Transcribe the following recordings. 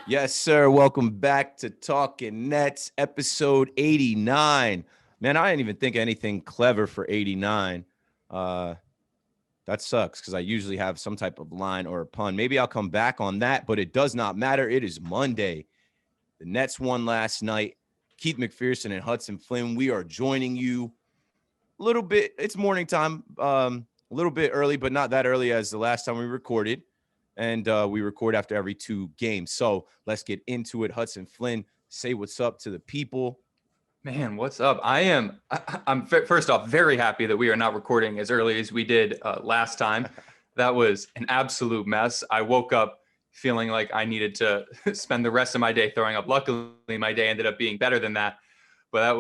Yes, sir. Welcome back to Talking Nets, episode 89. Man, I didn't even think of anything clever for 89. Uh, that sucks because I usually have some type of line or a pun. Maybe I'll come back on that, but it does not matter. It is Monday. The Nets won last night. Keith McPherson and Hudson Flynn, we are joining you a little bit. It's morning time, a little bit early, but not that early as the last time we recorded. And we record after every two games. So let's get into it. Hudson Flynn, say what's up to the people. Man, what's up? I'm first off very happy that we are not recording as early as we did last time. That was an absolute mess. I woke up feeling like I needed to spend the rest of my day throwing up. Luckily, my day ended up being better than that, but that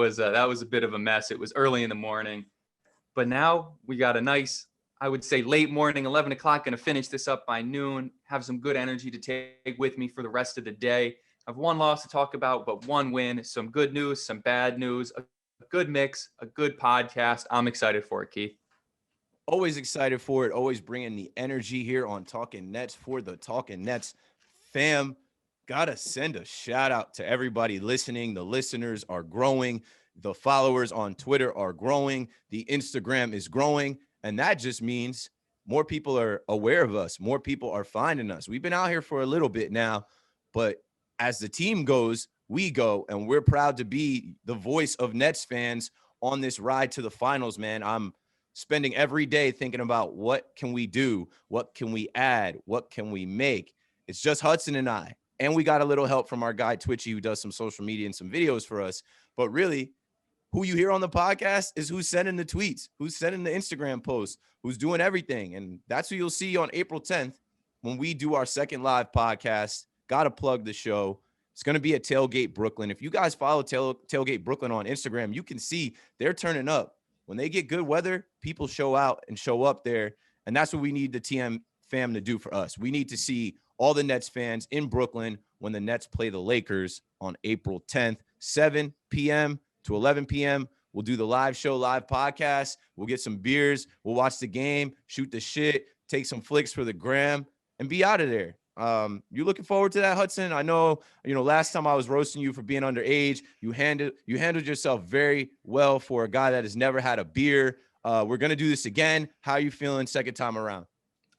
was a bit of a mess. It was early in the morning, but now we got a nice, I would say late morning, 11 o'clock. Going to finish this up by noon. Have some good energy to take with me for the rest of the day. I have one loss to talk about, but one win, some good news, some bad news, a good mix, a good podcast. I'm excited for it, Keith. Always excited for it. Always bringing the energy here on Talking Nets for the Talking Nets fam. Gotta send a shout out to everybody listening. The listeners are growing. The followers on Twitter are growing. The Instagram is growing. And that just means more people are aware of us. More people are finding us. We've been out here for a little bit now, but as the team goes, we go. And we're proud to be the voice of Nets fans on this ride to the finals, man. I'm spending every day thinking about what can we do? What can we add? What can we make? It's just Hudson and I. And we got a little help from our guy, Twitchy, who does some social media and some videos for us. But really, who you hear on the podcast is who's sending the tweets, who's sending the Instagram posts, who's doing everything. And that's who you'll see on April 10th when we do our second live podcast. Got to plug the show. It's going to be at Tailgate Brooklyn. If you guys follow Tailgate Brooklyn on Instagram, you can see they're turning up. When they get good weather, people show out and show up there. And that's what we need the TM fam to do for us. We need to see all the Nets fans in Brooklyn when the Nets play the Lakers on April 10th, 7 p.m. to 11 p.m. We'll do the live show, live podcast. We'll get some beers. We'll watch the game, shoot the shit, take some flicks for the gram, and be out of there. You looking forward to that, Hudson? I know, last time I was roasting you for being underage. You handled yourself very well for a guy that has never had a beer. We're going to do this again. How are you feeling second time around?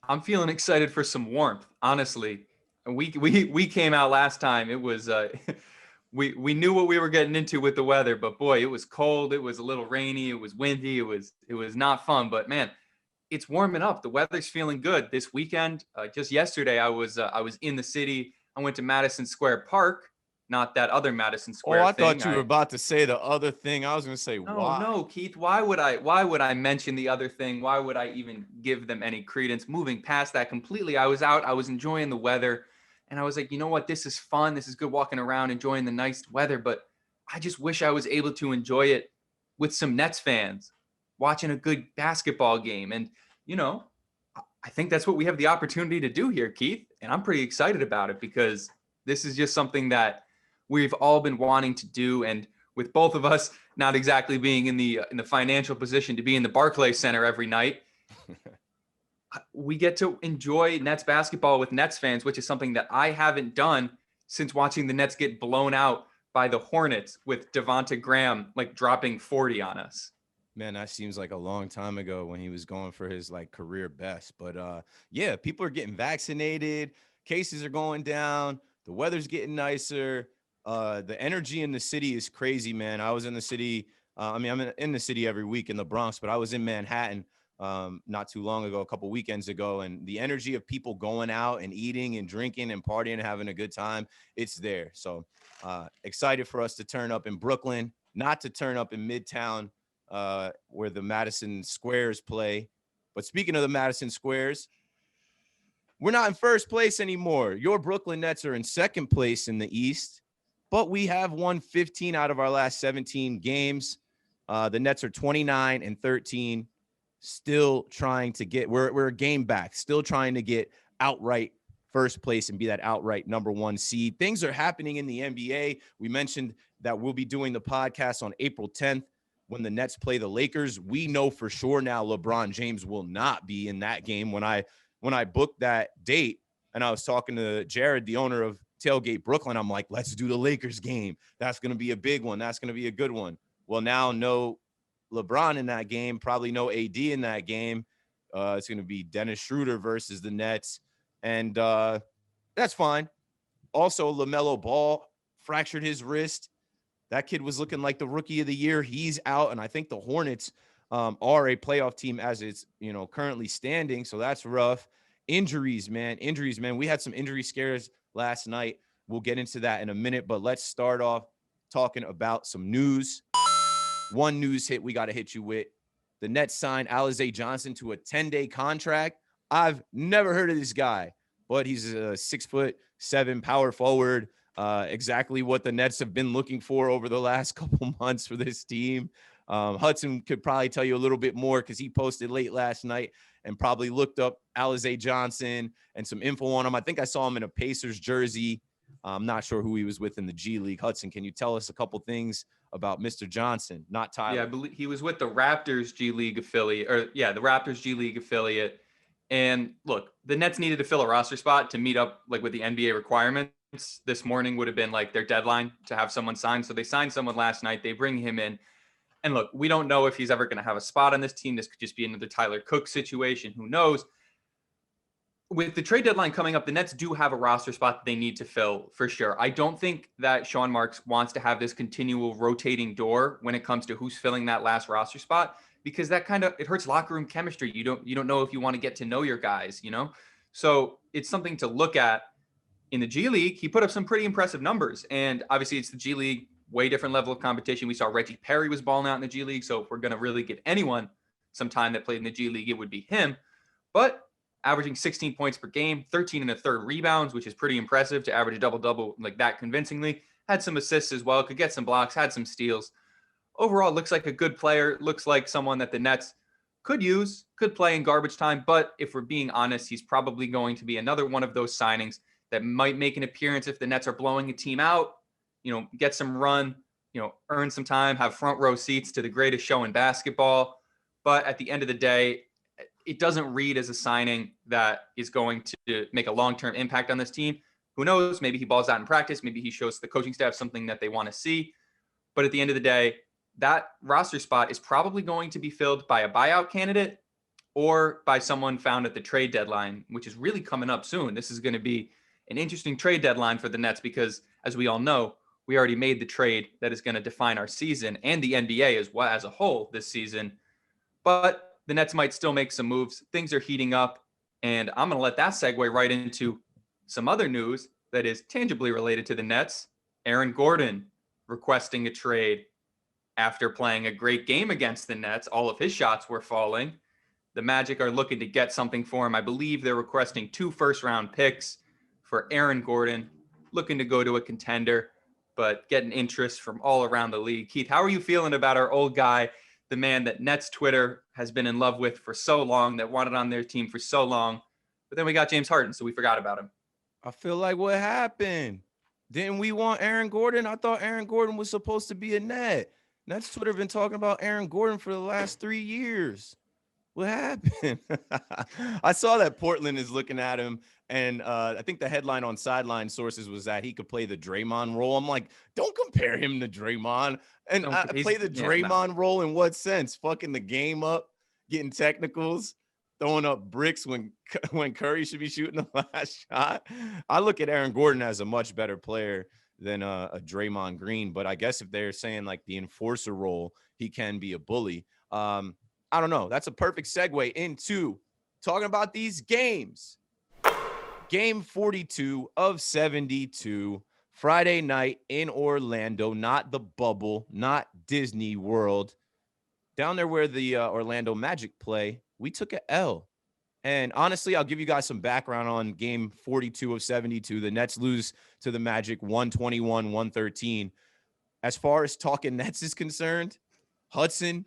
I'm feeling excited for some warmth, honestly. We came out last time. It was we knew what we were getting into with the weather, but boy, it was cold. It was a little rainy. It was windy. It was not fun. But man, it's warming up. The weather's feeling good this weekend. Just yesterday, I was in the city. I went to Madison Square Park, not that other Madison Oh, Square I thing. thought you were about to say the other thing. I was going to say, why? No, Keith. Why would I mention the other thing? Why would I even give them any credence? Moving past that completely, I was out. I was enjoying the weather, and I was like, you know what? This is fun. This is good walking around, enjoying the nice weather. But I just wish I was able to enjoy it with some Nets fans, watching a good basketball game. And I think that's what we have the opportunity to do here, Keith. And I'm pretty excited about it because this is just something that we've all been wanting to do. And with both of us not exactly being in the financial position to be in the Barclays Center every night, we get to enjoy Nets basketball with Nets fans, which is something that I haven't done since watching the Nets get blown out by the Hornets with Devonta Graham like dropping 40 on us. Man, that seems like a long time ago when he was going for his career best. But yeah, people are getting vaccinated, cases are going down, the weather's getting nicer. The energy in the city is crazy, man. I was in the city. I'm in the city every week in the Bronx, but I was in Manhattan not too long ago, a couple weekends ago, and the energy of people going out and eating and drinking and partying and having a good time, it's there. So excited for us to turn up in Brooklyn, not to turn up in Midtown where the Madison Squares play. But speaking of the Madison Squares, we're not in first place anymore. Your Brooklyn Nets are in second place in the East, but we have won 15 out of our last 17 games. The Nets are 29-13, still trying to get, we're a game back, still trying to get outright first place and be that outright number one seed. Things are happening in the NBA. We mentioned that we'll be doing the podcast on April 10th. When the Nets play the Lakers. We know for sure now LeBron James will not be in that game. When I booked that date and I was talking to Jared, the owner of Tailgate Brooklyn, I'm like, let's do the Lakers game. That's going to be a big one. That's going to be a good one. Well, now no LeBron in that game, probably no AD in that game. It's going to be Dennis Schroeder versus the Nets. And that's fine. Also, LaMelo Ball fractured his wrist. That kid was looking like the rookie of the year. He's out. And I think the Hornets are a playoff team as it's, currently standing. So that's rough. Injuries, man. We had some injury scares last night. We'll get into that in a minute. But let's start off talking about some news. One news hit we got to hit you with. The Nets signed Alize Johnson to a 10-day contract. I've never heard of this guy, but he's a 6'7" power forward. Exactly what the Nets have been looking for over the last couple months for this team. Hudson could probably tell you a little bit more because he posted late last night and probably looked up Alize Johnson and some info on him. I think I saw him in a Pacers jersey. I'm not sure who he was with in the G League. Hudson, can you tell us a couple things about Mr. Johnson, not Tyler? Yeah, I believe he was with the Raptors G League affiliate, the Raptors G League affiliate. And look, the Nets needed to fill a roster spot to meet up like with the NBA requirements. This morning would have been like their deadline to have someone signed. So they signed someone last night. They bring him in. And look, we don't know if he's ever going to have a spot on this team. This could just be another Tyler Cook situation. Who knows? With the trade deadline coming up, the Nets do have a roster spot that they need to fill for sure. I don't think that Sean Marks wants to have this continual rotating door when it comes to who's filling that last roster spot, because that it hurts locker room chemistry. You don't know if you want to get to know your guys, So it's something to look at. In the G League, he put up some pretty impressive numbers. And obviously it's the G League, way different level of competition. We saw Reggie Perry was balling out in the G League. So if we're going to really give anyone some time that played in the G League, it would be him. But averaging 16 points per game, 13 and a third rebounds, which is pretty impressive to average a double-double like that convincingly. Had some assists as well, could get some blocks, had some steals. Overall, looks like a good player. Looks like someone that the Nets could use, could play in garbage time. But if we're being honest, he's probably going to be another one of those signings that might make an appearance if the Nets are blowing a team out, get some run, earn some time, have front row seats to the greatest show in basketball. But at the end of the day, it doesn't read as a signing that is going to make a long-term impact on this team. Who knows? Maybe he balls out in practice. Maybe he shows the coaching staff something that they want to see. But at the end of the day, that roster spot is probably going to be filled by a buyout candidate or by someone found at the trade deadline, which is really coming up soon. This is going to be an interesting trade deadline for the Nets because, as we all know, we already made the trade that is going to define our season and the NBA as well as a whole this season. But the Nets might still make some moves. Things are heating up, and I'm going to let that segue right into some other news that is tangibly related to the Nets. Aaron Gordon requesting a trade after playing a great game against the Nets. All of his shots were falling. The Magic are looking to get something for him. I believe they're requesting 2 first-round picks for Aaron Gordon, looking to go to a contender, but getting interest from all around the league. Keith, how are you feeling about our old guy, the man that Nets Twitter has been in love with for so long, that wanted on their team for so long, but then we got James Harden, so we forgot about him? I feel like what happened? Didn't we want Aaron Gordon? I thought Aaron Gordon was supposed to be a Net. Nets Twitter been talking about Aaron Gordon for the last 3 years. What happened? I saw that Portland is looking at him, and I think the headline on Sideline Sources was that he could play the Draymond role. I'm like, don't compare him to Draymond. And play the Draymond role in what sense? Fucking the game up, getting technicals, throwing up bricks when Curry should be shooting the last shot. I look at Aaron Gordon as a much better player than a Draymond Green, but I guess if they're saying like the enforcer role, he can be a bully. I don't know. That's a perfect segue into talking about these games. Game 42 of 72, Friday night in Orlando, not the bubble, not Disney World. Down there where the Orlando Magic play, we took an L. And honestly, I'll give you guys some background on game 42 of 72. The Nets lose to the Magic 121-113. As far as talking Nets is concerned, Hudson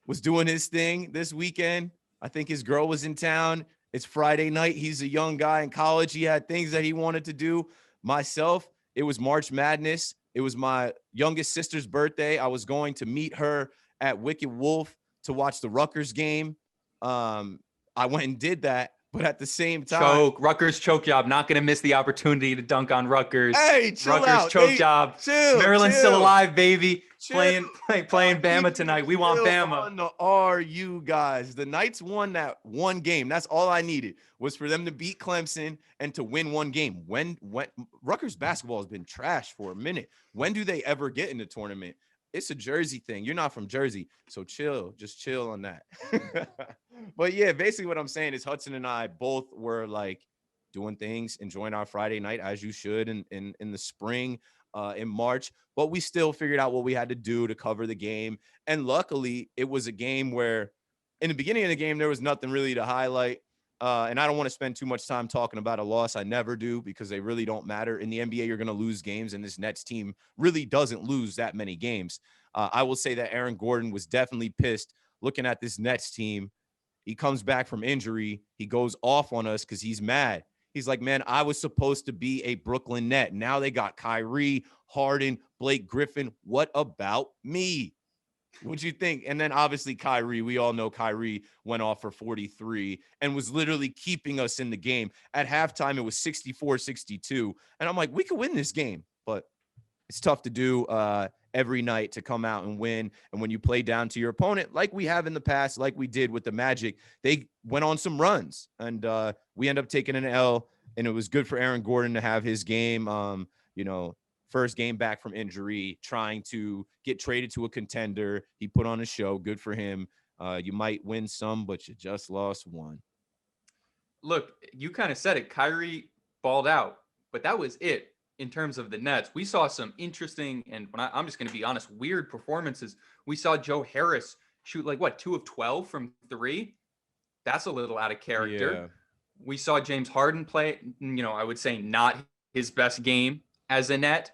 was doing his thing this weekend. I think his girl was in town. It's Friday night. He's a young guy in college. He had things that he wanted to do. Myself, it was March Madness. It was my youngest sister's birthday. I was going to meet her at Wicked Wolf to watch the Rutgers game. I went and did that. But at the same time, Choke. Rutgers choke job. Not going to miss the opportunity to dunk on Rutgers. hey, chill Rutgers out. choke job. Chill, Maryland's still chill, alive, baby. chill. Playing Y'all keep Bama it tonight. We want chill Bama. on the RU guys. The Knights won that one game. That's all I needed was for them to beat Clemson and to win one game. When Rutgers basketball has been trash for a minute. When do they ever get in the tournament? It's a Jersey thing. You're not from Jersey, so chill. Just chill on that. But yeah, basically what I'm saying is Hudson and I both were like doing things, enjoying our Friday night as you should in the spring, in March. But we still figured out what we had to do to cover the game. And luckily, it was a game where in the beginning of the game, there was nothing really to highlight. And I don't want to spend too much time talking about a loss. I never do because they really don't matter. In the NBA, you're going to lose games, and this Nets team really doesn't lose that many games. I will say that Aaron Gordon was definitely pissed looking at this Nets team. He comes back from injury. He goes off on us because he's mad. He's like, man, I was supposed to be a Brooklyn Net. Now they got Kyrie, Harden, Blake Griffin. What about me? What'd you think? And then obviously Kyrie, we all know Kyrie went off for 43 and was literally keeping us in the game. At halftime, it was 64-62. And I'm like, we could win this game, but it's tough to do every night to come out and win. And when you play down to your opponent, like we have in the past, like we did with the Magic, they went on some runs and we end up taking an L. And it was good for Aaron Gordon to have his game, first game back from injury, trying to get traded to a contender. He put on a show. Good for him. You might win some, but you just lost one. Look, you kind of said it. Kyrie balled out, but that was it in terms of the Nets. We saw some interesting, and I'm just going to be honest, weird performances. We saw Joe Harris shoot 2 of 12 from 3. That's a little out of character. Yeah. We saw James Harden play, I would say not his best game as a Net.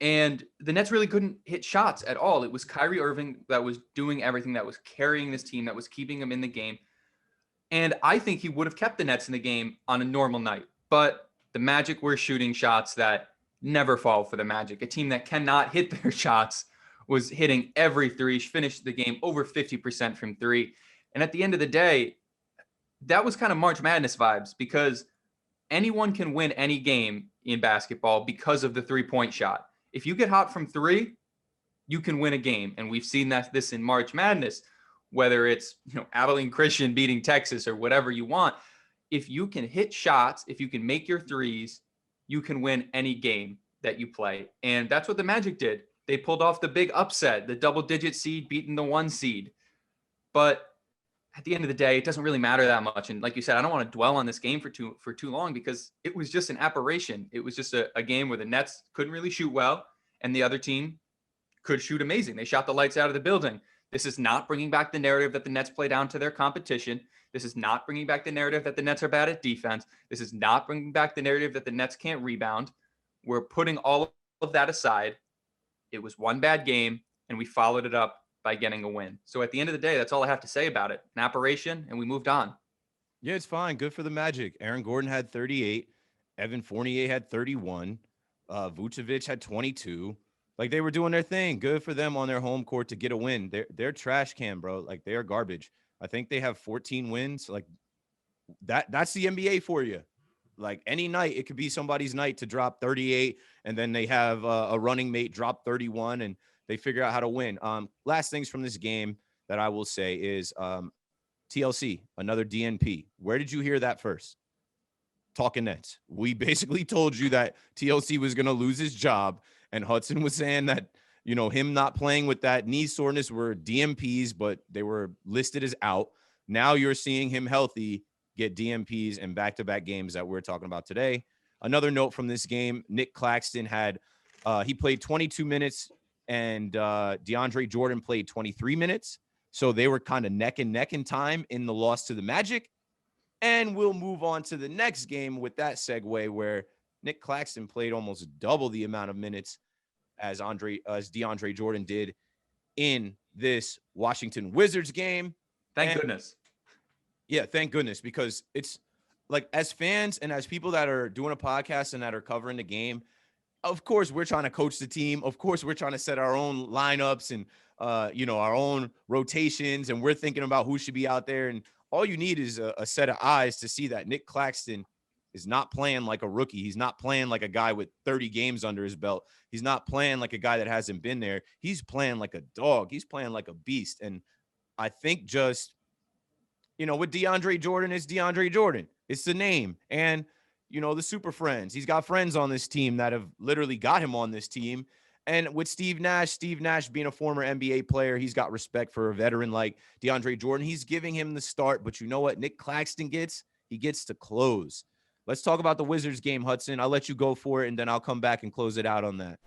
And the Nets really couldn't hit shots at all. It was Kyrie Irving that was doing everything, that was carrying this team, that was keeping them in the game. And I think he would have kept the Nets in the game on a normal night. But the Magic were shooting shots that never fall for the Magic. A team that cannot hit their shots was hitting every three, finished the game over 50% from 3. And at the end of the day, that was kind of March Madness vibes because anyone can win any game in basketball because of the 3-point shot. If you get hot from 3, you can win a game. And we've seen this in March Madness, whether it's, Abilene Christian beating Texas or whatever you want. If you can hit shots, if you can make your threes, you can win any game that you play. And that's what the Magic did. They pulled off the big upset, the double-digit seed beating the 1 seed. But at the end of the day, it doesn't really matter that much. And like you said, I don't want to dwell on this game for too long because it was just an aberration. It was just a game where the Nets couldn't really shoot well and the other team could shoot amazing. They shot the lights out of the building. This is not bringing back the narrative that the Nets play down to their competition. This is not bringing back the narrative that the Nets are bad at defense. This is not bringing back the narrative that the Nets can't rebound. We're putting all of that aside. It was one bad game, and we followed it up by getting a win. So at the end of the day, that's all I have to say about it. An aberration, and we moved on. Yeah, it's fine. Good for the Magic. Aaron Gordon had 38. Evan Fournier had 31. Vucevic had 22. Like, they were doing their thing. Good for them on their home court to get a win. They're trash can, bro. Like, they are garbage. I think they have 14 wins. Like, that's the NBA for you. Like, any night, it could be somebody's night to drop 38, and then they have a running mate drop 31, and they figure out how to win. Last things from this game that I will say is TLC, another DNP. Where did you hear that first? Talking Nets. We basically told you that TLC was going to lose his job, and Hudson was saying that, him not playing with that knee soreness were DNPs, but they were listed as out. Now you're seeing him healthy get DNPs and back-to-back games that we're talking about today. Another note from this game, Nick Claxton he played 22 minutes, and DeAndre Jordan played 23 minutes. So they were kind of neck and neck in time in the loss to the Magic. And we'll move on to the next game with that segue where Nick Claxton played almost double the amount of minutes as DeAndre Jordan did in this Washington Wizards game. Thank goodness. Yeah, thank goodness, because it's like, as fans and as people that are doing a podcast and that are covering the game, of course, we're trying to coach the team. Of course, we're trying to set our own lineups and, our own rotations, and we're thinking about who should be out there and all you need is a set of eyes to see that Nick Claxton is not playing like a rookie. He's not playing like a guy with 30 games under his belt. He's not playing like a guy that hasn't been there. He's playing like a dog. He's playing like a beast. And I think just, with DeAndre Jordan, it's DeAndre Jordan. It's the name. And, the super friends. He's got friends on this team that have literally got him on this team. And with Steve Nash being a former NBA player, he's got respect for a veteran like DeAndre Jordan. He's giving him the start. But you know what Nick Claxton gets? He gets to close. Let's talk about the Wizards game, Hudson. I'll let you go for it, and then I'll come back and close it out on that.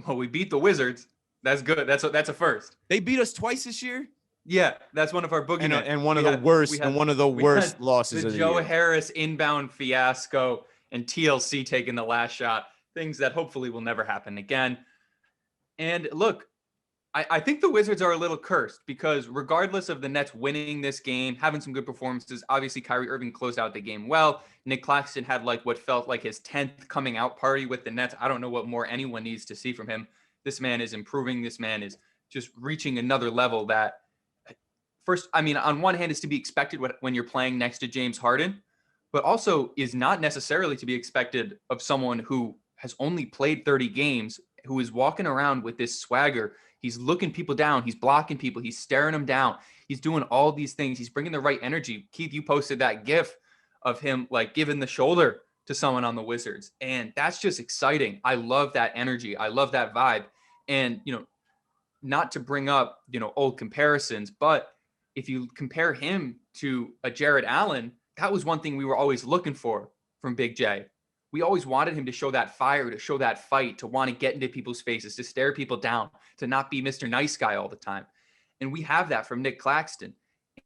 Well, we beat the Wizards. That's good. That's a first. They beat us twice this year? Yeah, that's one of our boogeymen. And one of the worst losses of the Joe year. Harris inbound fiasco and TLC taking the last shot, things that hopefully will never happen again. And look, I think the Wizards are a little cursed because regardless of the Nets winning this game, having some good performances, obviously Kyrie Irving closed out the game well. Nick Claxton had what felt like his 10th coming out party with the Nets. I don't know what more anyone needs to see from him. This man is improving. This man is just reaching another level that, first, on one hand, is to be expected when you're playing next to James Harden, but also is not necessarily to be expected of someone who has only played 30 games, who is walking around with this swagger. He's looking people down. He's blocking people. He's staring them down. He's doing all these things. He's bringing the right energy. Keith, you posted that GIF of him giving the shoulder to someone on the Wizards. And that's just exciting. I love that energy. I love that vibe. And, not to bring up, old comparisons, but if you compare him to a Jared Allen, that was one thing we were always looking for from Big J. We always wanted him to show that fire, to show that fight, to want to get into people's faces, to stare people down, to not be Mr. Nice Guy all the time. And we have that from Nick Claxton.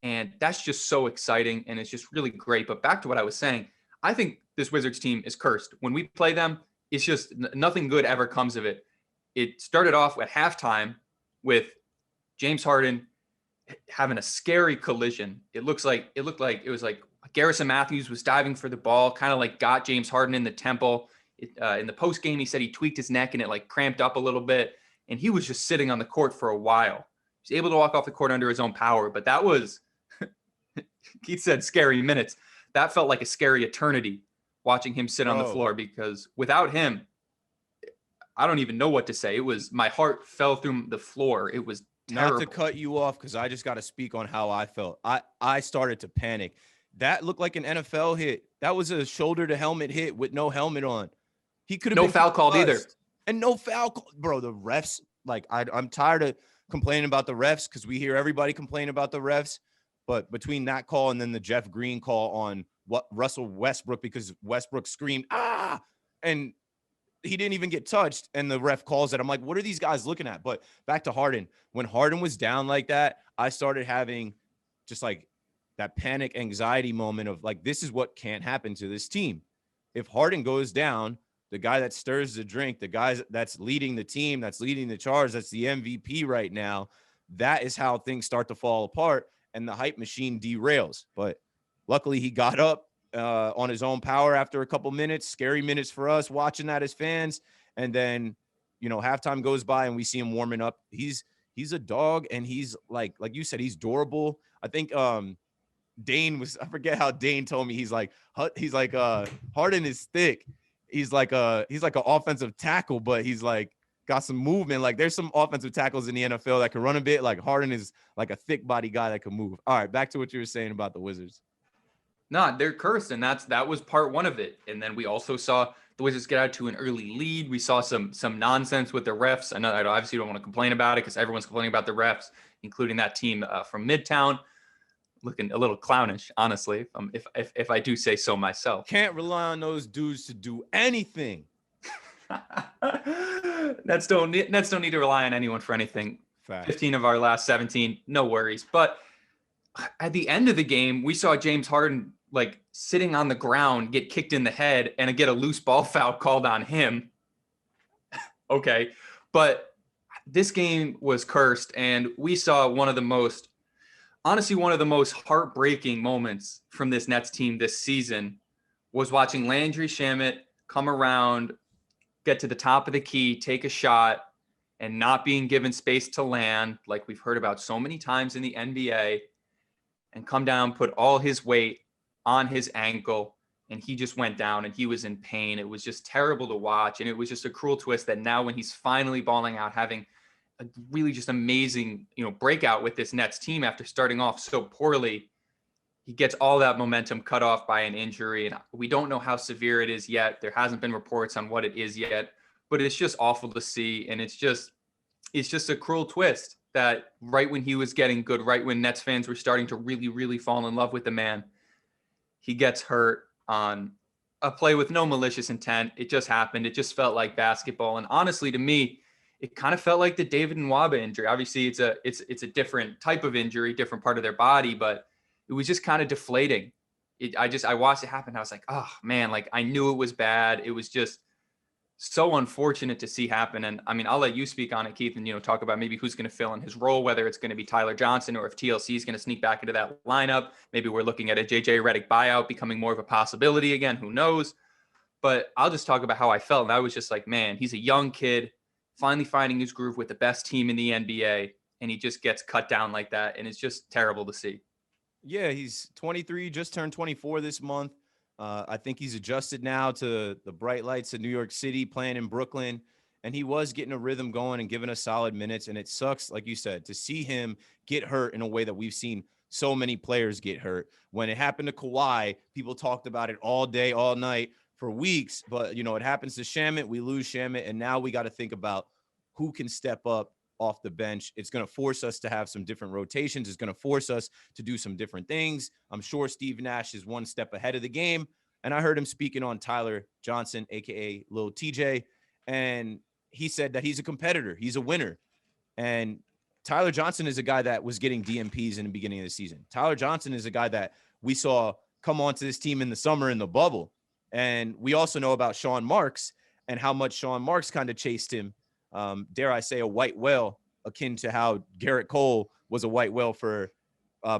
And that's just so exciting. And it's just really great. But back to what I was saying, I think this Wizards team is cursed. When we play them, it's just nothing good ever comes of it. It started off at halftime with James Harden having a scary collision. It looked like Garrison Matthews was diving for the ball, kind of got James Harden in the temple. In the post game, he said he tweaked his neck and it cramped up a little bit. And he was just sitting on the court for a while. He was able to walk off the court under his own power. But that was, Keith said, scary minutes. That felt like a scary eternity watching him sit on the floor, because without him, I don't even know what to say. My heart fell through the floor. It was terrible. Not to cut you off, because I just got to speak on how I felt. I started to panic. That looked like an NFL hit. That was a shoulder to helmet hit with no helmet on. He could have no foul called either. And no foul call. Bro, the refs, I'm tired of complaining about the refs because we hear everybody complain about the refs. But between that call and then the Jeff Green call on Russell Westbrook, because Westbrook screamed, ah, and he didn't even get touched, and the ref calls it. I'm like, what are these guys looking at? But back to Harden. When Harden was down like that, I started having just that panic anxiety moment of this is what can't happen to this team. If Harden goes down, the guy that stirs the drink, the guy that's leading the team, that's leading the charge, that's the MVP right now, that is how things start to fall apart and the hype machine derails. But luckily he got up on his own power after a couple minutes, scary minutes for us watching that as fans. And then, halftime goes by and we see him warming up. He's a dog, and he's like you said, he's durable. I think, I forget how Dane told me, he's like Harden is thick. He's like an offensive tackle, but he's got some movement. There's some offensive tackles in the NFL that can run a bit. Harden is like a thick body guy that can move. All right, back to what you were saying about the Wizards. No, they're cursed, and that was part one of it. And then we also saw the Wizards get out to an early lead. We saw some nonsense with the refs. I know I obviously don't want to complain about it because everyone's complaining about the refs, including that team from Midtown. Looking a little clownish, honestly, if I do say so myself. Can't rely on those dudes to do anything. Nets don't need to rely on anyone for anything. Fact. 15 of our last 17, no worries. But at the end of the game, we saw James Harden sitting on the ground, get kicked in the head, and get a loose ball foul called on him. Okay, but this game was cursed, and we saw one of the most heartbreaking moments from this Nets team this season was watching Landry Shamet come around, get to the top of the key, take a shot, and not being given space to land, like we've heard about so many times in the NBA. and come down, put all his weight on his ankle, and he just went down and he was in pain. It was just terrible to watch. And it was just a cruel twist that now when he's finally balling out, having a really just amazing, breakout with this Nets team after starting off so poorly, he gets all that momentum cut off by an injury. And we don't know how severe it is yet. There hasn't been reports on what it is yet, but it's just awful to see. And it's just a cruel twist that right when he was getting good, right when Nets fans were starting to really, really fall in love with the man, he gets hurt on a play with no malicious intent. It just happened. It just felt like basketball. And honestly, to me, it kind of felt like the David Nwaba injury. Obviously, it's a different type of injury, different part of their body, but it was just kind of deflating. I watched it happen. I was like, oh man, like I knew it was bad. It was just so unfortunate to see happen. And I mean, I'll let you speak on it, Keith, and, talk about maybe who's going to fill in his role, whether it's going to be Tyler Johnson or if TLC is going to sneak back into that lineup. Maybe we're looking at a JJ Redick buyout becoming more of a possibility again. Who knows? But I'll just talk about how I felt. And I was just like, man, he's a young kid, finally finding his groove with the best team in the NBA. And he just gets cut down like that. And it's just terrible to see. Yeah, he's 23, just turned 24 this month. I think he's adjusted now to the bright lights of New York City, playing in Brooklyn, and he was getting a rhythm going and giving us solid minutes. And it sucks, like you said, to see him get hurt in a way that we've seen so many players get hurt. When it happened to Kawhi, people talked about it all day, all night for weeks. But, it happens to Shamet. We lose Shamet, and now we got to think about who can step up off the bench. It's going to force us to have some different rotations. It's going to force us to do some different things. I'm sure Steve Nash is one step ahead of the game. And I heard him speaking on Tyler Johnson, a.k.a. Lil TJ. And he said that he's a competitor. He's a winner. And Tyler Johnson is a guy that was getting DMPs in the beginning of the season. Tyler Johnson is a guy that we saw come onto this team in the summer in the bubble. And we also know about Sean Marks and how much Sean Marks kind of chased him. Dare I say, a white whale, akin to how Garrett Cole was a white whale for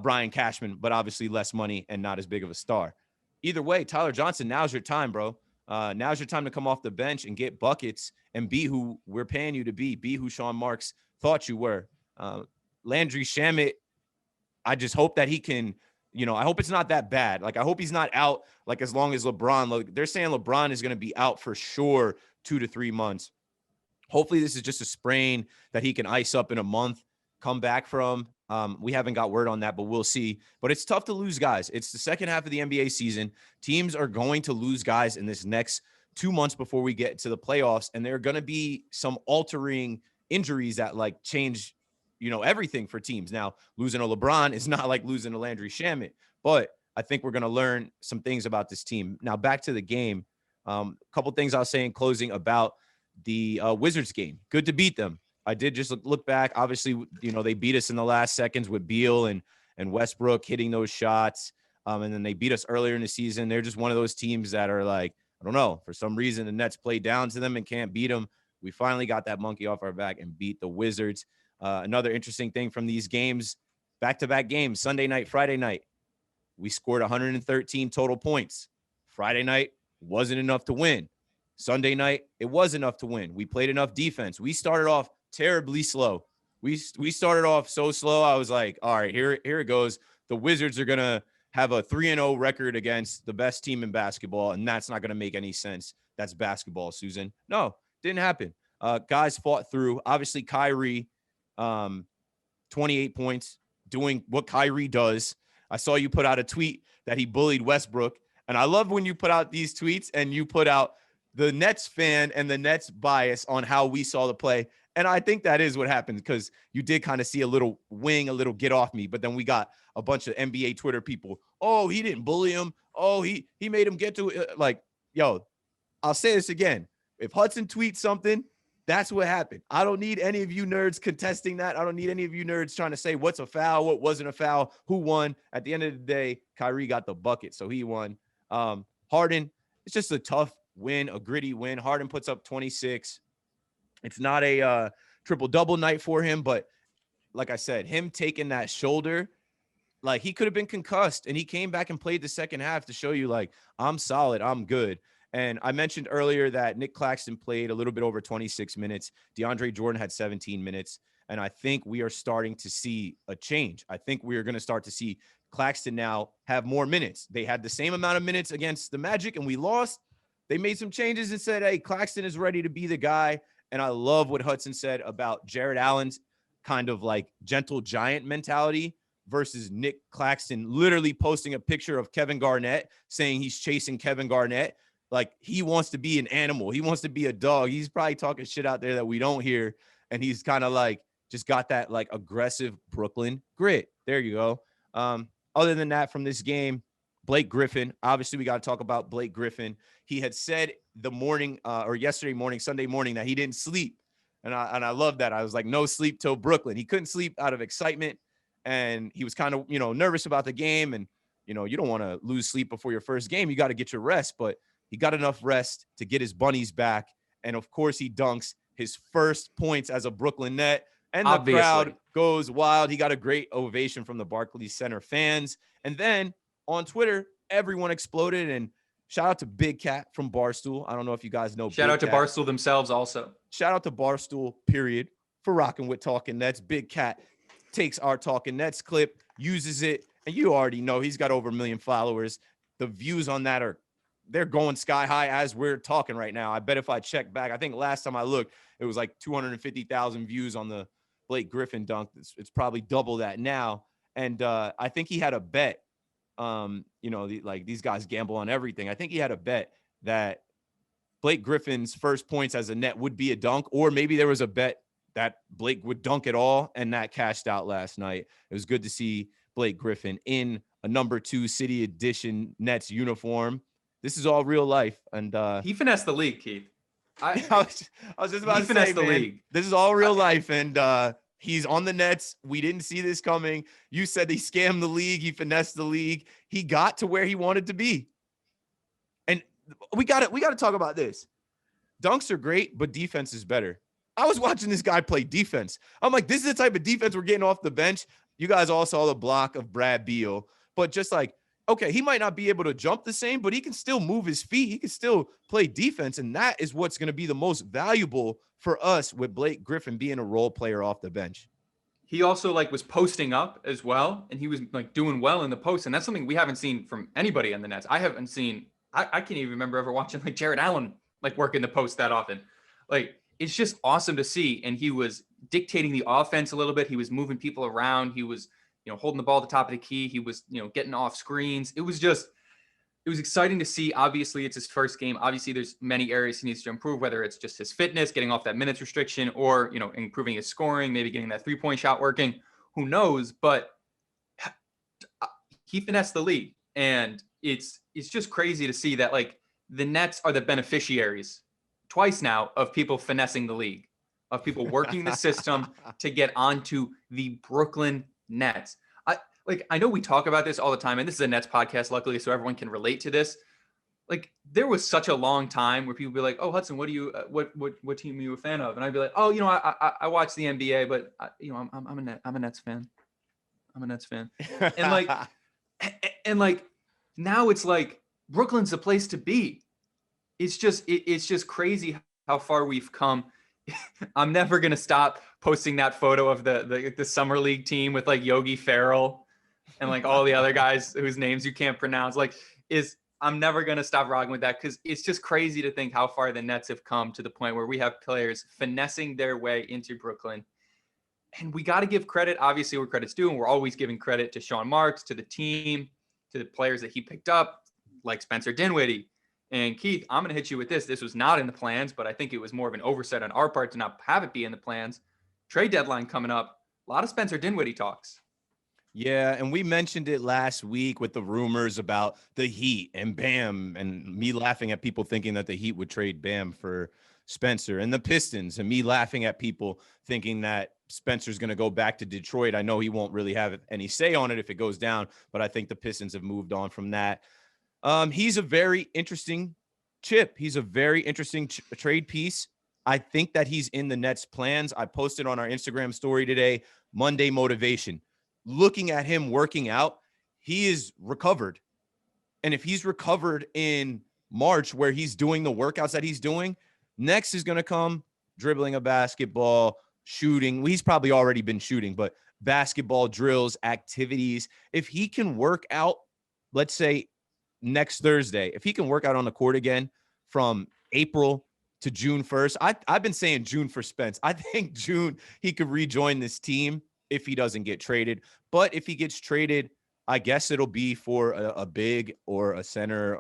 Brian Cashman, but obviously less money and not as big of a star. Either way, Tyler Johnson, now's your time, bro. Now's your time to come off the bench and get buckets and be who we're paying you to be who Sean Marks thought you were. Landry Shamet, I just hope that he can, I hope it's not that bad. Like, I hope he's not out, like, as long as LeBron. They're saying LeBron is going to be out for sure 2 to 3 months. Hopefully this is just a sprain that he can ice up in a month, come back from. We haven't got word on that, but we'll see. But it's tough to lose guys. It's the second half of the NBA season. Teams are going to lose guys in this next 2 months before we get to the playoffs. And there are going to be some altering injuries that like change, everything for teams. Now, losing a LeBron is not like losing a Landry Shamet, but I think we're going to learn some things about this team. Now, back to the game. A couple things I'll say in closing about the Wizards game. Good to beat them. I did just look back. Obviously, they beat us in the last seconds with Beal and Westbrook hitting those shots. And then they beat us earlier in the season. They're just one of those teams that are like, I don't know, for some reason the Nets play down to them and can't beat them. We finally got that monkey off our back and beat the Wizards. Another interesting thing from these games, back-to-back games, Sunday night, Friday night, we scored 113 total points. Friday night wasn't enough to win. Sunday night, it was enough to win. We played enough defense. We started off terribly slow. We started off so slow. I was like, all right, here it goes. The Wizards are going to have a 3-0 record against the best team in basketball, and that's not going to make any sense. That's basketball, Susan. No, didn't happen. Guys fought through. Obviously, Kyrie, 28 points, doing what Kyrie does. I saw you put out a tweet that he bullied Westbrook, and I love when you put out these tweets and you put out the Nets fan and the Nets bias on how we saw the play. And I think that is what happened because you did kind of see a little wing, a little get off me. But then we got a bunch of NBA Twitter people. Oh, he didn't bully him. Oh, he made him get to it. Like, yo, I'll say this again. If Hudson tweets something, that's what happened. I don't need any of you nerds contesting that. I don't need any of you nerds trying to say what's a foul, what wasn't a foul, who won. At the end of the day, Kyrie got the bucket, so he won. Harden, it's just a tough win, a gritty win. Harden puts up 26. It's not a triple-double night for him, but like I said, him taking that shoulder, like he could have been concussed, and he came back and played the second half to show you, like, I'm solid, I'm good. And I mentioned earlier that Nick Claxton played a little bit over 26 minutes. DeAndre Jordan had 17 minutes. And I think we are starting to see a change. I think we are going to start to see Claxton now have more minutes. They had the same amount of minutes against the Magic and we lost. They made some changes and said, hey, Claxton is ready to be the guy. And I love what Hudson said about Jared Allen's kind of like gentle giant mentality versus Nick Claxton literally posting a picture of Kevin Garnett saying he's chasing Kevin Garnett. Like he wants to be an animal. He wants to be a dog. He's probably talking shit out there that we don't hear. And he's kind of like just got that like aggressive Brooklyn grit. There you go. Other than that, from this game, Blake Griffin, obviously we got to talk about Blake Griffin. He had said the morning or yesterday morning, Sunday morning, that he didn't sleep. And I love that. I was like, no sleep till Brooklyn. He couldn't sleep out of excitement. And he was kind of, nervous about the game. And, you don't want to lose sleep before your first game. You got to get your rest. But he got enough rest to get his bunnies back. And, of course, he dunks his first points as a Brooklyn Net. And the crowd goes wild. He got a great ovation from the Barclays Center fans. And then on Twitter, everyone exploded. And shout out to Big Cat from Barstool. I don't know if you guys know. Shout out to Barstool themselves also. Shout out to Barstool, period, for rocking with Talking Nets. Big Cat takes our Talking Nets clip, uses it, and you already know he's got over 1 million followers. The views on that they're going sky high as we're talking right now. I bet if I check back, I think last time I looked, it was like 250,000 views on the Blake Griffin dunk. It's probably double that now. And I think he had a bet. These guys gamble on everything. I think he had a bet that Blake Griffin's first points as a net would be a dunk, or maybe there was a bet that Blake would dunk it all, and that cashed out last night. It was good to see Blake Griffin in a number 2 City Edition Nets uniform. This is all real life. And he finessed the league, Keith. I was just about to say, man, league. This is all real life. And he's on the Nets. We didn't see this coming. You said he scammed the league. He finessed the league. He got to where he wanted to be. And we got to talk about this. Dunks are great, but defense is better. I was watching this guy play defense. I'm like, this is the type of defense we're getting off the bench. You guys all saw the block of Brad Beal, but just like, okay, he might not be able to jump the same, but he can still move his feet. He can still play defense. And that is what's going to be the most valuable for us with Blake Griffin being a role player off the bench. He also was posting up as well. And he was doing well in the post. And that's something we haven't seen from anybody on the Nets. I haven't seen, I can't even remember ever watching Jared Allen, work in the post that often. It's just awesome to see. And he was dictating the offense a little bit. He was moving people around. He was, holding the ball at the top of the key. He was, getting off screens. It was exciting to see. Obviously, it's his first game. Obviously, there's many areas he needs to improve, whether it's just his fitness, getting off that minutes restriction, or, improving his scoring, maybe getting that 3-point shot working. Who knows? But he finessed the league. And it's just crazy to see that, the Nets are the beneficiaries twice now of people finessing the league, of people working the system to get onto the Brooklyn Nets. I know we talk about this all the time, and this is a Nets podcast, luckily, so everyone can relate to this. There was such a long time where people be like, "Oh, Hudson, what do you, what team are you a fan of?" And I'd be like, "Oh, I watch the NBA, but I'm a Nets fan. I'm a Nets fan." And now it's Brooklyn's the place to be. It's just crazy how far we've come. I'm never gonna stop posting that photo of the summer league team with Yogi Ferrell and all the other guys whose names you can't pronounce. I'm never gonna stop rocking with that, because it's just crazy to think how far the Nets have come to the point where we have players finessing their way into Brooklyn. And we got to give credit, obviously, where credit's due, and we're always giving credit to Sean Marks, to the team, to the players that he picked up, like Spencer Dinwiddie. And Keith, I'm going to hit you with this. This was not in the plans, but I think it was more of an oversight on our part to not have it be in the plans. Trade deadline coming up. A lot of Spencer Dinwiddie talks. Yeah, and we mentioned it last week with the rumors about the Heat and Bam, and me laughing at people thinking that the Heat would trade Bam for Spencer, and the Pistons, and me laughing at people thinking that Spencer's going to go back to Detroit. I know he won't really have any say on it if it goes down, but I think the Pistons have moved on from that. He's a very interesting chip. He's a very interesting trade piece. I think that he's in the Nets' plans. I posted on our Instagram story today, Monday motivation. Looking at him working out, he is recovered. And if he's recovered in March, where he's doing the workouts that he's doing, next is going to come dribbling a basketball, shooting. Well, he's probably already been shooting, but basketball drills, activities. If he can work out, let's say next Thursday, if he can work out on the court again from April to June 1st, I've been saying June for Spence. I think June he could rejoin this team if he doesn't get traded. But if he gets traded, I guess it'll be for a big or a center.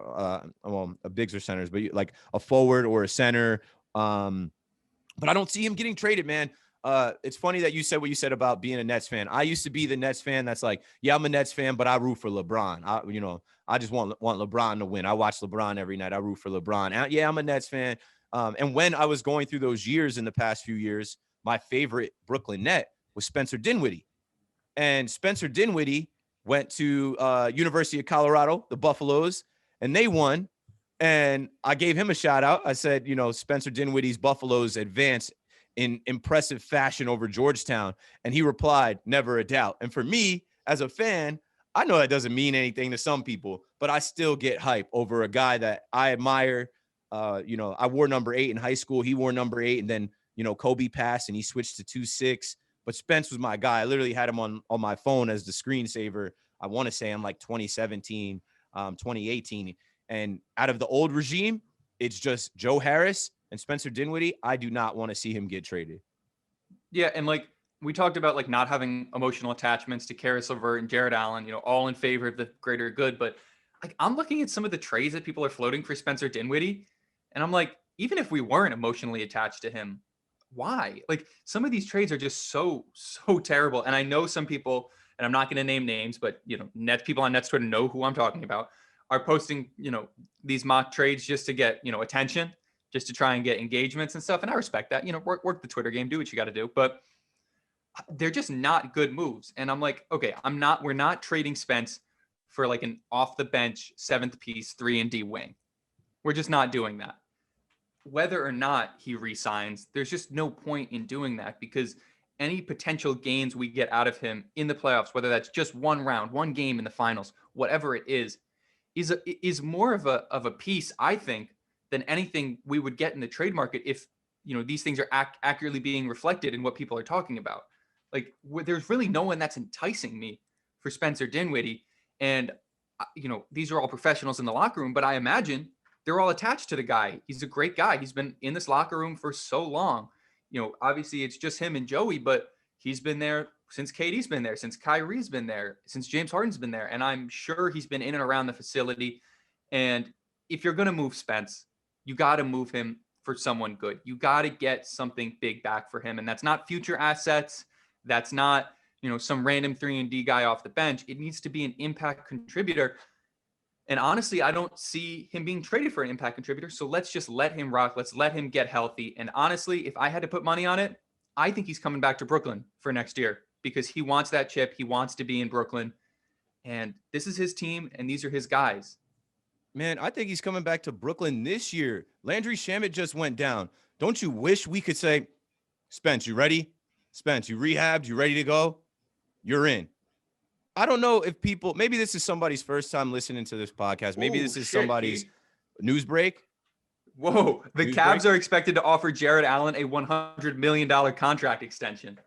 Well, a bigs or centers, but like a forward or a center. But I don't see him getting traded, man. It's funny that you said what you said about being a Nets fan. I used to be the Nets fan that's like, yeah, I'm a Nets fan, but I root for LeBron. I just want LeBron to win. I watch LeBron every night. I root for LeBron. Yeah, I'm a Nets fan. And when I was going through those years in the past few years, my favorite Brooklyn Net was Spencer Dinwiddie. And Spencer Dinwiddie went to University of Colorado, the Buffaloes, and they won. And I gave him a shout out. I said, Spencer Dinwiddie's Buffaloes advanced in impressive fashion over Georgetown. And he replied, never a doubt. And for me, as a fan, I know that doesn't mean anything to some people, but I still get hype over a guy that I admire. I wore number 8 in high school. He wore number 8. And then, Kobe passed and he switched to 2-6. But Spence was my guy. I literally had him on my phone as the screensaver. I want to say I'm like 2017, 2018. And out of the old regime, it's just Joe Harris and Spencer Dinwiddie. I do not want to see him get traded. Yeah, and like we talked about, like not having emotional attachments to Karis LeVert and Jared Allen, all in favor of the greater good. But like I'm looking at some of the trades that people are floating for Spencer Dinwiddie, and I'm like, even if we weren't emotionally attached to him, why? Like some of these trades are just so terrible. And I know some people, and I'm not going to name names, but Nets people on Nets Twitter know who I'm talking about, are posting, these mock trades just to get, attention, just to try and get engagements and stuff. And I respect that, work the Twitter game, do what you got to do, but they're just not good moves. And I'm like, okay, we're not trading Spence for like an off the bench 7th piece 3-and-D wing. We're just not doing that. Whether or not he resigns, there's just no point in doing that, because any potential gains we get out of him in the playoffs, whether that's just one round, one game in the finals, whatever it is more of a piece, I think, than anything we would get in the trade market if these things are accurately being reflected in what people are talking about. Like there's really no one that's enticing me for Spencer Dinwiddie, and these are all professionals in the locker room, but I imagine they're all attached to the guy. He's a great guy. He's been in this locker room for so long. Obviously it's just him and Joey, but he's been there since KD's been there, since Kyrie's been there, since James Harden's been there. And I'm sure he's been in and around the facility. And if you're going to move Spence, you got to move him for someone good. You got to get something big back for him. And that's not future assets. That's not, some random 3-and-D guy off the bench. It needs to be an impact contributor. And honestly, I don't see him being traded for an impact contributor. So let's just let him rock. Let's let him get healthy. And honestly, if I had to put money on it, I think he's coming back to Brooklyn for next year, because he wants that chip. He wants to be in Brooklyn. And this is his team, and these are his guys. Man, I think he's coming back to Brooklyn this year. Landry Shamet just went down. Don't you wish we could say, Spence, you ready? Spence, you rehabbed? You ready to go? You're in. I don't know if people, maybe this is somebody's first time listening to this podcast. Maybe this is somebody's news break. Whoa. The Cavs are expected to offer Jared Allen a $100 million contract extension.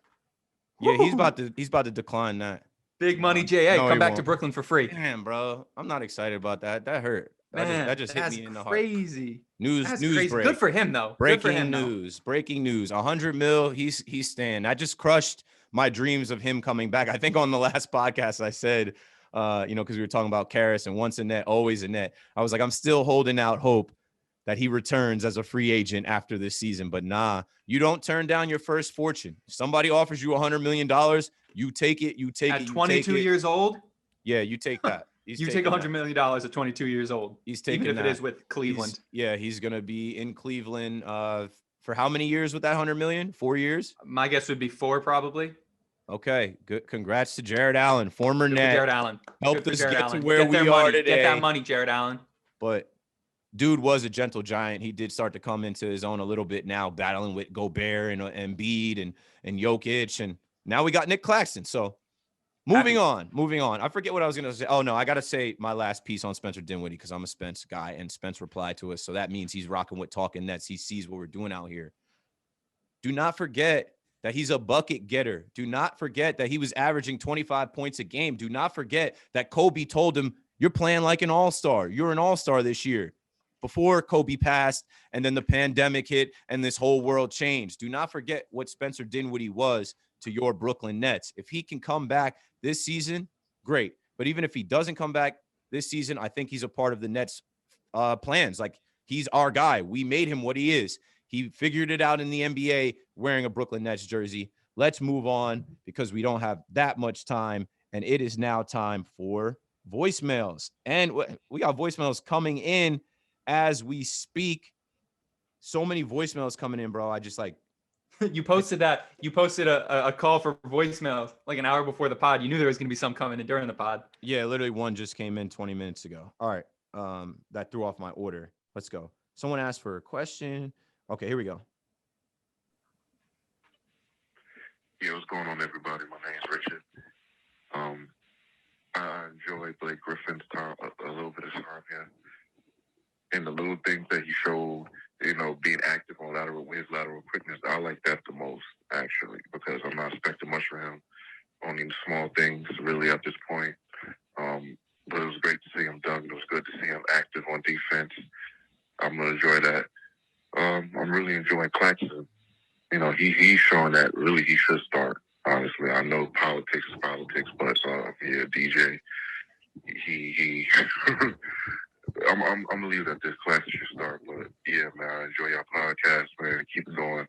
Yeah, he's about to decline that. Big money JA, no, come back to Brooklyn for free. Damn, bro. I'm not excited about that. That hurt. Man, that just hit me in the heart. Crazy. News crazy. Break. Good for him, though. Breaking news. 100 mil. He's staying. I just crushed my dreams of him coming back. I think on the last podcast I said, because we were talking about Karis and once a net, always a net. I was like, I'm still holding out hope that he returns as a free agent after this season. But nah, you don't turn down your first fortune. If somebody offers you $100 million, you take it. You take it. At 22 years old? Yeah, you take that. You take $100 million at 22 years old. He's taking even if that. It is with Cleveland. He's going to be in Cleveland for how many years with that $100 million? 4 years? My guess would be 4 probably. Okay, good. Congrats to Jared Allen, former Net. Jared Allen helped us get to where we are today. Get that money, Jared Allen. But dude was a gentle giant. He did start to come into his own a little bit now, battling with Gobert and Embiid and Jokic, and now we got Nick Claxton. So moving on. I forget what I was going to say. Oh, no, I got to say my last piece on Spencer Dinwiddie because I'm a Spence guy, and Spence replied to us. So that means he's rocking with Talking Nets. He sees what we're doing out here. Do not forget that he's a bucket getter. Do not forget that he was averaging 25 points a game. Do not forget that Kobe told him, you're playing like an all-star. You're an all-star this year. Before Kobe passed and then the pandemic hit and this whole world changed. Do not forget what Spencer Dinwiddie was to your Brooklyn Nets. If he can come back this season, great. But even if he doesn't come back this season, I think he's a part of the Nets plans. Like, he's our guy. We made him what he is. He figured it out in the NBA wearing a Brooklyn Nets jersey. Let's move on because we don't have that much time. And it is now time for voicemails. And we got voicemails coming in as we speak. So many voicemails coming in, bro. I just like. You posted that. You posted a call for voicemails like an hour before the pod. You knew there was going to be some coming in during the pod. Yeah, literally one just came in 20 minutes ago. All right. That threw off my order. Let's go. Someone asked for a question. Okay, here we go. Yeah, what's going on, everybody? My name's Richard. I enjoy Blake Griffin's time, a little bit of time here. And the little things that he showed, being active on his lateral quickness, I like that the most, actually, because I'm not expecting much from him on these small things, really, at this point. But it was great to see him dunk. It was good to see him active on defense. I'm going to enjoy that. I'm really enjoying Claxton. He's showing that really he should start, honestly. I know politics is politics, but yeah, DJ, he I'm gonna leave it at this. Claxton should start, but yeah, man, I enjoy your podcast, man. Keep it going.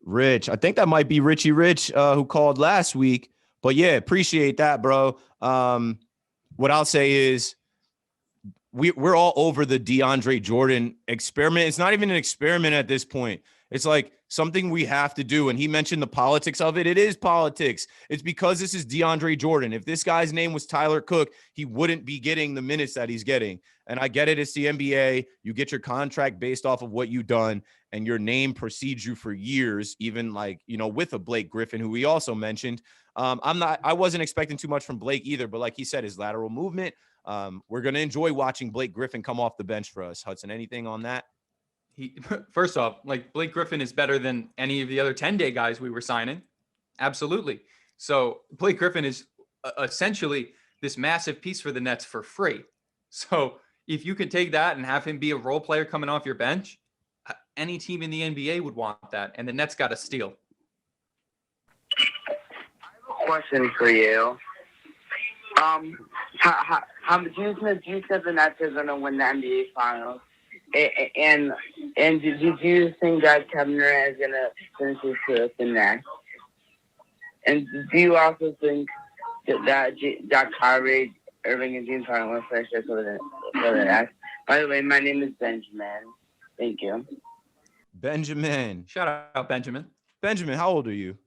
Rich, I think that might be Richie Rich who called last week, but yeah, appreciate that, bro. What I'll say is, we're all over the DeAndre Jordan experiment. It's not even an experiment at this point. It's like something we have to do. And he mentioned the politics of it. It is politics. It's because this is DeAndre Jordan. If this guy's name was Tyler Cook, he wouldn't be getting the minutes that he's getting. And I get it. It's the NBA. You get your contract based off of what you've done, and your name precedes you for years, even with a Blake Griffin, who we also mentioned. I wasn't expecting too much from Blake either, but like he said, his lateral movement, we're going to enjoy watching Blake Griffin come off the bench for us. Hudson, anything on that? First off, like, Blake Griffin is better than any of the other 10-day guys we were signing. Absolutely. So Blake Griffin is essentially this massive piece for the Nets for free. So if you could take that and have him be a role player coming off your bench, any team in the NBA would want that. And the Nets got a steal. I have a question for you. How do you think the Nets are going to win the NBA Finals? And did you think that Kevin Durant is going to finish his career with the Nets? And do you also think that Kyrie Irving and James Harden will finish their career with the Nets? By the way, my name is Benjamin. Thank you. Benjamin. Shout out, Benjamin. Benjamin, how old are you?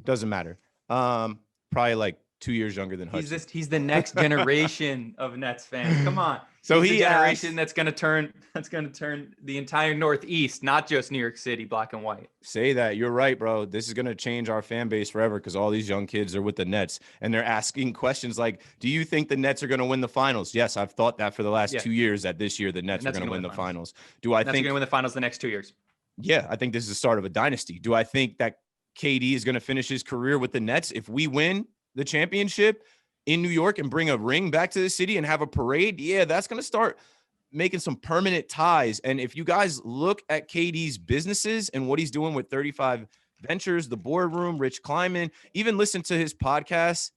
Doesn't matter. Probably like 2 years younger than Hudson. He's the next generation of Nets fans. Come on. So he's he the generation that's going to turn the entire Northeast, not just New York City, black and white. Say that. You're right, bro. This is going to change our fan base forever because all these young kids are with the Nets and they're asking questions like, do you think the Nets are going to win the finals? Yes, I've thought that for the last 2 years, that this year the Nets are going to win the finals. Do I think they're going to win the finals the next 2 years? Yeah, I think this is the start of a dynasty. Do I think that KD is going to finish his career with the Nets if we win the championship in New York and bring a ring back to the city and have a parade? Yeah, that's going to start making some permanent ties. And if you guys look at KD's businesses and what he's doing with 35 Ventures, the boardroom, Rich Kleiman, even listen to his podcast,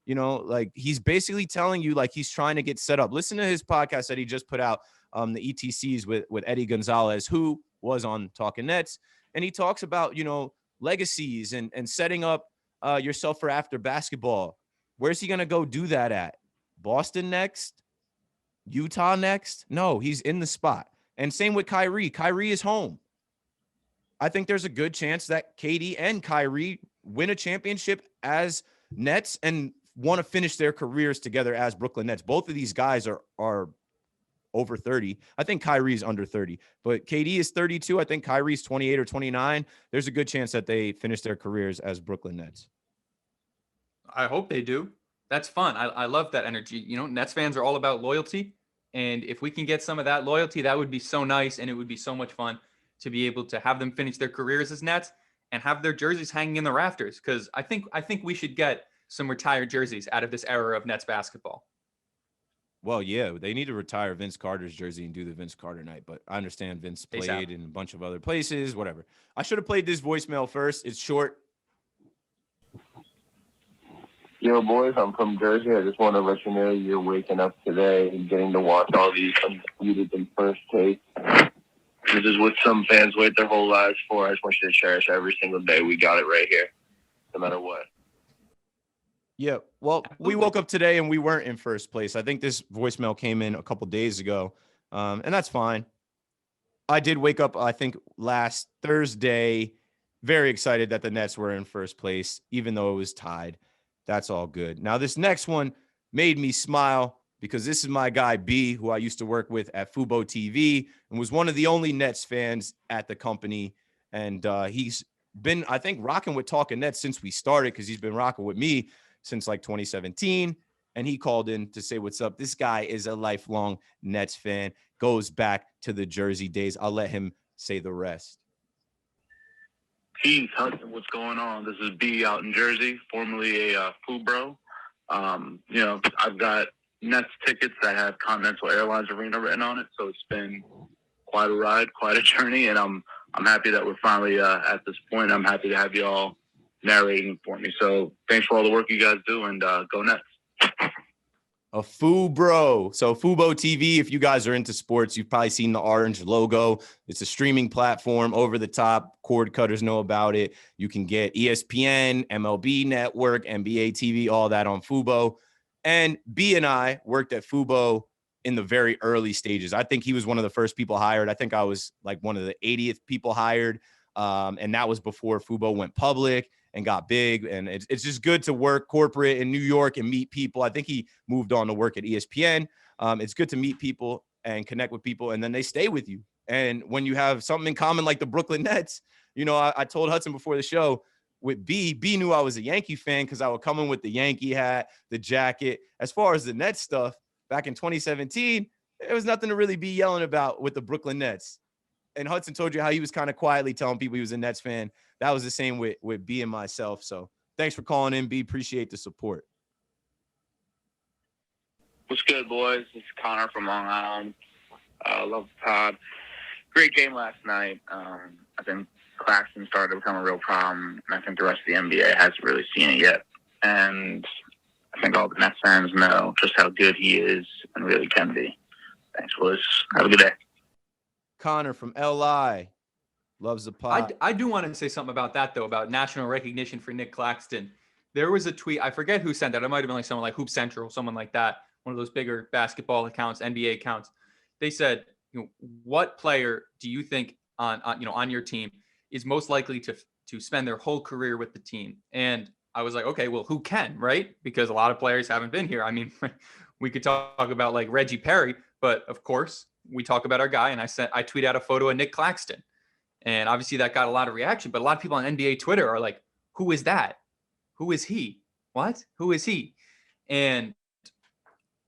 like, he's basically telling you, like, he's trying to get set up. Listen to his podcast that he just put out, the ETCs with Eddie Gonzalez, who was on Talking Nets. And he talks about, legacies and setting up yourself for after basketball. Where's he going to go do that at? Boston next? Utah next? No, he's in the spot. And same with Kyrie. Kyrie is home. I think there's a good chance that KD and Kyrie win a championship as Nets and want to finish their careers together as Brooklyn Nets. Both of these guys are over 30. I think Kyrie's under 30, but KD is 32. I think Kyrie's 28 or 29. There's a good chance that they finish their careers as Brooklyn Nets. I hope they do. That's fun. I love that energy. Nets fans are all about loyalty. And if we can get some of that loyalty, that would be so nice. And it would be so much fun to be able to have them finish their careers as Nets and have their jerseys hanging in the rafters. Because I think we should get some retired jerseys out of this era of Nets basketball. Well, yeah, they need to retire Vince Carter's jersey and do the Vince Carter night. But I understand Vince played in a bunch of other places, whatever. I should have played this voicemail first. It's short. Yo, boys, I'm from Jersey. I just want to let you know you're waking up today and getting to watch all these undisputed in first take. This is what some fans wait their whole lives for. I just want you to cherish every single day. We got it right here, no matter what. Yeah, well, we woke up today and we weren't in first place. I think this voicemail came in a couple days ago, and that's fine. I did wake up, I think, last Thursday, very excited that the Nets were in first place, even though it was tied. That's all good. Now, this next one made me smile because this is my guy, B, who I used to work with at Fubo TV and was one of the only Nets fans at the company. And he's been, I think, rocking with Talking Nets since we started because he's been rocking with me since like 2017. And he called in to say, what's up? This guy is a lifelong Nets fan, goes back to the Jersey days. I'll let him say the rest. Keith, Hudson, what's going on? This is B out in Jersey, formerly a Fubro. I've got Nets tickets that have Continental Airlines Arena written on it, so it's been quite a ride, quite a journey, and I'm happy that we're finally at this point. I'm happy to have you all narrating for me. So thanks for all the work you guys do, and go Nets. A Fubro. So Fubo TV, if you guys are into sports, you've probably seen the orange logo. It's a streaming platform, over the top. Cord cutters know about it. You can get ESPN, MLB Network, NBA TV, all that on Fubo. And B and I worked at Fubo in the very early stages. I think he was one of the first people hired. I think I was like one of the 80th people hired. And that was before Fubo went public and got big. And it's just good to work corporate in New York and meet people. I think he moved on to work at ESPN. It's good to meet people and connect with people, and then they stay with you. And when you have something in common like the Brooklyn Nets, I told Hudson before the show with B knew I was a Yankee fan because I would come in with the Yankee hat, the jacket. As far as the Nets stuff, back in 2017, there was nothing to really be yelling about with the Brooklyn Nets. And Hudson told you how he was kind of quietly telling people he was a Nets fan. That was the same with B and myself. So thanks for calling in, B. Appreciate the support. What's good, boys? This is Connor from Long Island. Love the pod. Great game last night. I think Claxton started to become a real problem, and I think the rest of the NBA hasn't really seen it yet. And I think all the Nets fans know just how good he is and really can be. Thanks, boys. Have a good day. Connor from LI loves the pod. I do want to say something about that, though, about national recognition for Nick Claxton. There was a tweet. I forget who sent that. It might have been like someone like Hoop Central, someone like that, one of those bigger basketball accounts, NBA accounts. They said, what player do you think on your team is most likely to spend their whole career with the team? And I was like, okay, well, who can, right? Because a lot of players haven't been here. I mean, we could talk about like Reggie Perry, but of course we talk about our guy. And I tweeted out a photo of Nick Claxton, and obviously that got a lot of reaction, but a lot of people on NBA Twitter are like, who is that? Who is he? What? Who is he? And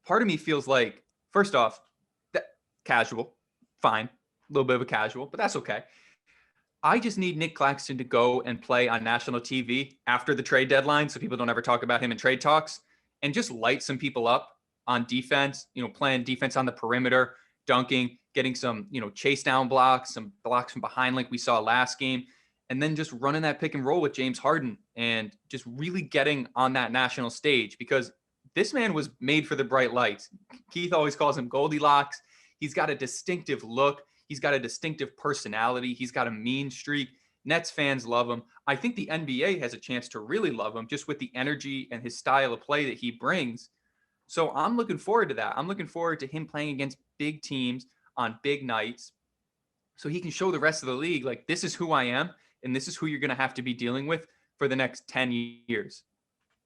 part of me feels like, first off, that casual, fine, a little bit of a casual, but that's okay. I just need Nick Claxton to go and play on national TV after the trade deadline, so people don't ever talk about him in trade talks, and just light some people up on defense, playing defense on the perimeter, dunking, getting some, chase down blocks, some blocks from behind like we saw last game, and then just running that pick and roll with James Harden and just really getting on that national stage, because this man was made for the bright lights. Keith always calls him Goldilocks. He's got a distinctive look. He's got a distinctive personality. He's got a mean streak. Nets fans love him. I think the NBA has a chance to really love him just with the energy and his style of play that he brings. So I'm looking forward to that. I'm looking forward to him playing against big teams on big nights so he can show the rest of the league, like, this is who I am, and this is who you're going to have to be dealing with for the next 10 years.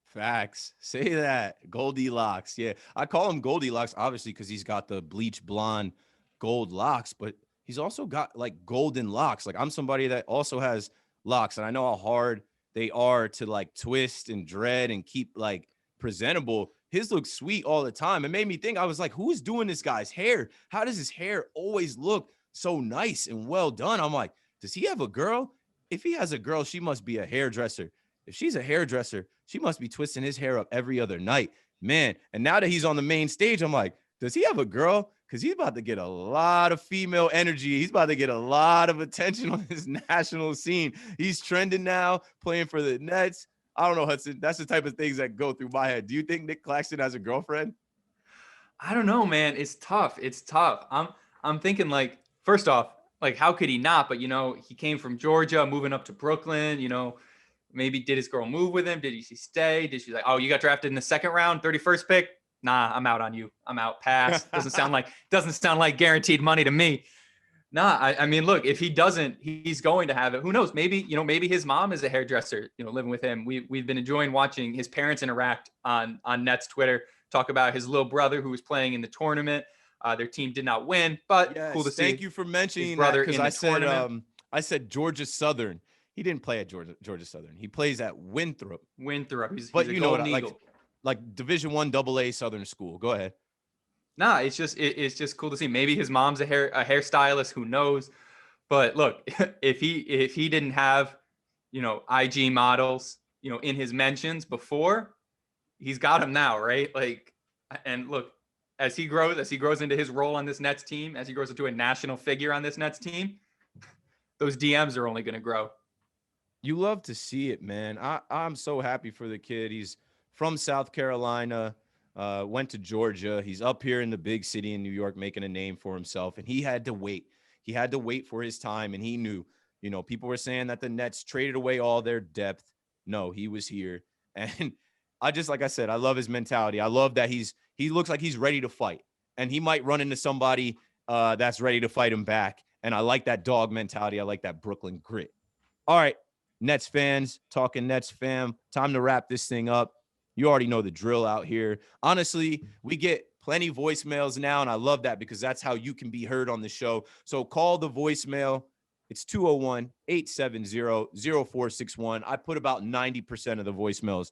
Facts. Say that. Goldilocks. Yeah. I call him Goldilocks, obviously, because he's got the bleach blonde gold locks, but he's also got like golden locks. Like, I'm somebody that also has locks, and I know how hard they are to like twist and dread and keep like presentable. His looks sweet all the time. It made me think, I was like, who's doing this guy's hair? How does his hair always look so nice and well done. I'm like, does he have a girl? If he has a girl, she must be a hairdresser. If she's a hairdresser, she must be twisting his hair up every other night, man. And now that he's on the main stage, I'm like, does he have a girl? Because he's about to get a lot of female energy. He's about to get a lot of attention on this national scene. He's trending now, playing for the Nets. I don't know, Hudson. That's the type of things that go through my head. Do you think Nick Claxton has a girlfriend? I don't know, man. It's tough. It's tough. I'm thinking, like, first off, like, how could he not? But, you know, he came from Georgia, moving up to Brooklyn, you know, maybe did his girl move with him? Did she stay? Did she like, oh, you got drafted in the second round, 31st pick? Nah, I'm out on you. I'm out. Pass. Doesn't sound like guaranteed money to me. Nah, I mean, look, if he doesn't, he's going to have it. Who knows? Maybe, you know, maybe his mom is a hairdresser, you know, living with him. We've been enjoying watching his parents interact on Nets Twitter, talk about his little brother who was playing in the tournament. Their team did not win, but cool to see. Thank you for mentioning his brother that, in the tournament. I said Georgia Southern. He didn't play at Georgia Southern. He plays at Winthrop. He's you know what, Eagle. like Division I AA Southern school. Go ahead. Nah, it's just cool to see. Maybe his mom's a hairstylist. Who knows? But look, if he didn't have, you know, IG models, you know, in his mentions before, he's got them now, right? Like, and look, as he grows into his role on this Nets team, as he grows into a national figure on this Nets team, those DMs are only going to grow. You love to see it, man. I'm so happy for the kid. He's from South Carolina, went to Georgia. He's up here in the big city in New York making a name for himself, and he had to wait. He had to wait for his time, and he knew, you know, people were saying that the Nets traded away all their depth. No, he was here. And like I said, I love his mentality. I love that he looks like he's ready to fight, and he might run into somebody that's ready to fight him back. And I like that dog mentality. I like that Brooklyn grit. All right, Nets fans, talking Nets fam, time to wrap this thing up. You already know the drill out here. Honestly, we get plenty voicemails now, and I love that because that's how you can be heard on the show. So call the voicemail. It's 201-870-0461. I put about 90% of the voicemails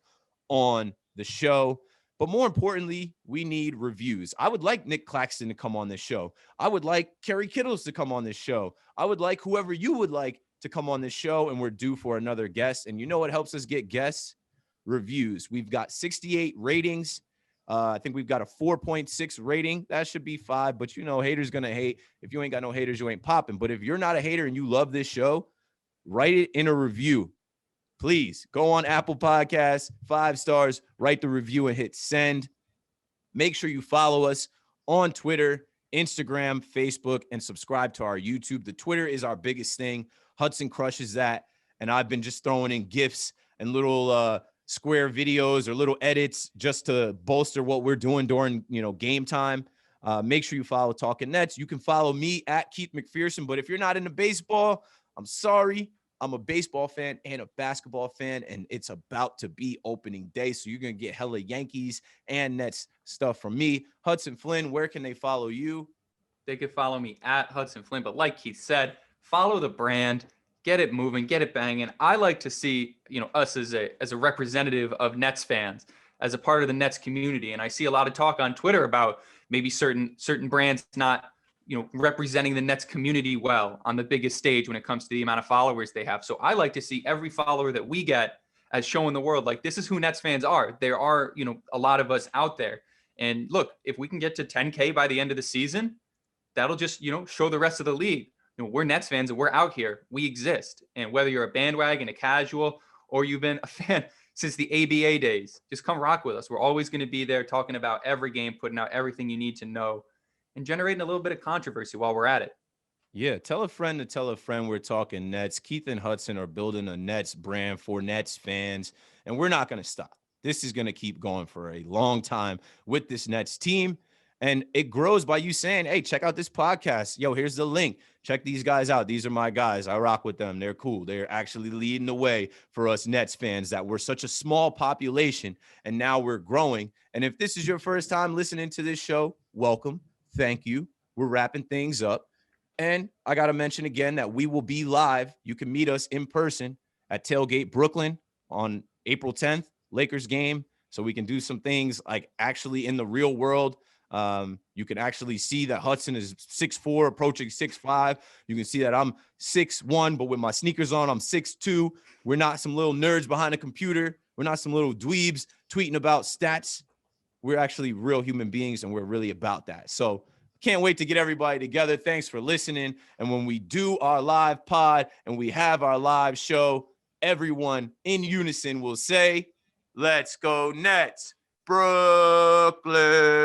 on the show. But more importantly, we need reviews. I would like Nick Claxton to come on this show. I would like Kerry Kittles to come on this show. I would like whoever you would like to come on this show, and we're due for another guest. And you know what helps us get guests? Reviews. We've got 68 ratings. I think we've got a 4.6 rating. That should be 5, but you know, haters gonna hate. If you ain't got no haters, you ain't popping. But if you're not a hater and you love this show, write it in a review. Please go on Apple Podcasts, 5 stars, write the review and hit send. Make sure you follow us on Twitter, Instagram, Facebook, and subscribe to our YouTube. The Twitter is our biggest thing. Hudson crushes that. And I've been just throwing in GIFs and little square videos or little edits just to bolster what we're doing during, you know, game time. Make sure you follow Talking Nets. You can follow me at Keith McPherson. But if you're not into baseball, I'm sorry. I'm a baseball fan and a basketball fan, and it's about to be opening day. So you're going to get hella Yankees and Nets stuff from me. Hudson Flynn, where can they follow you? They could follow me at Hudson Flynn. But like Keith said, follow the brand, get it moving, get it banging. I like to see, you know, us as a representative of Nets fans, as a part of the Nets community. And I see a lot of talk on Twitter about maybe certain brands not, you know, representing the Nets community well on the biggest stage when it comes to the amount of followers they have. So I like to see every follower that we get as showing the world, like, this is who Nets fans are. There are, you know, a lot of us out there. And look, if we can get to 10K by the end of the season, that'll just, you know, show the rest of the league, you know, we're Nets fans and we're out here. We exist. And whether you're a bandwagon, a casual, or you've been a fan since the ABA days, just come rock with us. We're always going to be there talking about every game, putting out everything you need to know, and generating a little bit of controversy while we're at it. Yeah, tell a friend to tell a friend we're talking Nets. Keith and Hudson are building a Nets brand for Nets fans, and we're not going to stop. This is going to keep going for a long time with this Nets team, and it grows by you saying, hey, check out this podcast. Yo, here's the link. Check these guys out. These are my guys. I rock with them. They're cool. They're actually leading the way for us Nets fans that we're such a small population, and now we're growing. And if this is your first time listening to this show, welcome. Thank you. We're wrapping things up. And I got to mention again that we will be live. You can meet us in person at Tailgate Brooklyn on April 10th, Lakers game. So we can do some things like actually in the real world. You can actually see that Hudson is 6'4", approaching 6'5". You can see that I'm 6'1", but with my sneakers on, I'm 6'2". We're not some little nerds behind a computer. We're not some little dweebs tweeting about stats. We're actually real human beings, and we're really about that. So can't wait to get everybody together. Thanks for listening. And when we do our live pod and we have our live show, everyone in unison will say, let's go Nets, Brooklyn.